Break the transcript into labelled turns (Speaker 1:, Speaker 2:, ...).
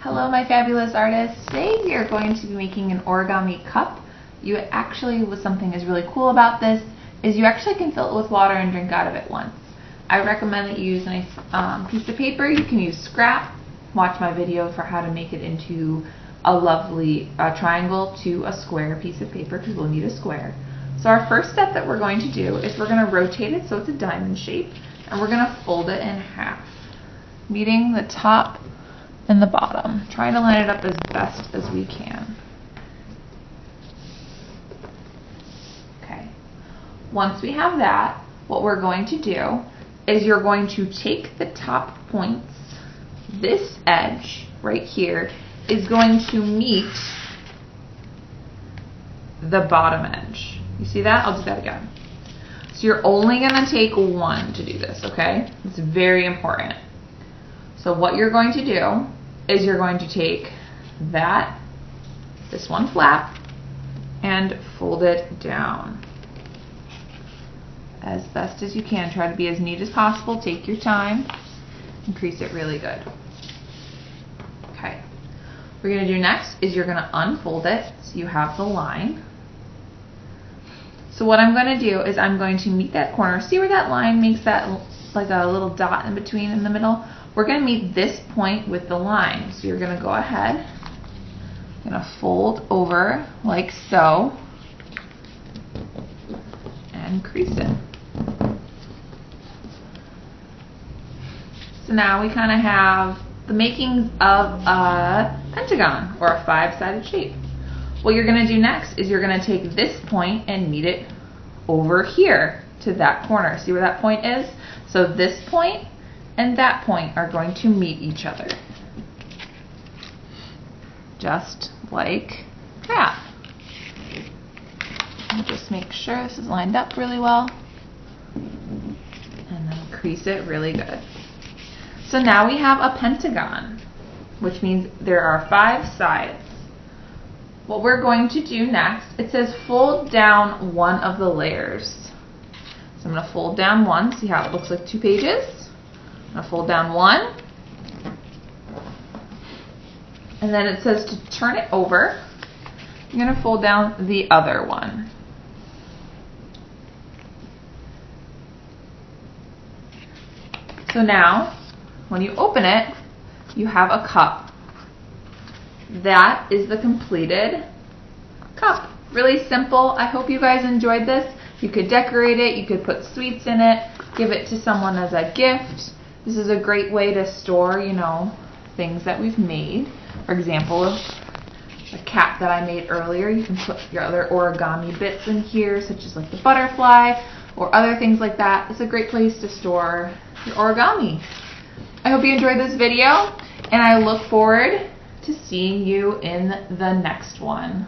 Speaker 1: Hello my fabulous artists. Today we are going to be making an origami cup. Something is really cool about this is you actually can fill it with water and drink out of it once. I recommend that you use a nice piece of paper. You can use scrap. Watch my video for how to make it into a lovely triangle to a square piece of paper because we'll need a square. So our first step that we're going to do is we're going to rotate it so it's a diamond shape, and we're going to fold it in half, meeting the top and the bottom, trying to line it up as best as we can. Okay. Once we have that, what we're going to do is you're going to take the top points. This edge right here is going to meet the bottom edge. You see that? I'll do that again. So you're only going to take one to do this, okay? It's very important. So what you're going to do is you're going to take this one flap, and fold it down as best as you can. Try to be as neat as possible. Take your time. Increase it really good. Okay. What we're going to do next is you're going to unfold it so you have the line. So what I'm going to do is I'm going to meet that corner. See where that line makes that like a little dot in between in the middle? We're going to meet this point with the line. So you're going to go ahead, you're going to fold over like so, and crease it. So now we kind of have the makings of a pentagon or a five-sided shape. What you're going to do next is you're going to take this point and meet it over here to that corner. See where that point is? So this point and that point are going to meet each other. Just like that. And just make sure this is lined up really well. And then crease it really good. So now we have a pentagon, which means there are 5 sides. What we're going to do next, it says fold down one of the layers. So I'm going to fold down one. See how it looks like 2 pages? I'm going to fold down one. And then it says to turn it over. I'm going to fold down the other one. So now, when you open it, you have a cup. That is the completed cup. Really simple. I hope you guys enjoyed this. You could decorate it, you could put sweets in it, give it to someone as a gift. This is a great way to store, things that we've made. For example, a cap that I made earlier, you can put your other origami bits in here, such as like the butterfly or other things like that. It's a great place to store your origami. I hope you enjoyed this video, and I look forward to seeing you in the next one.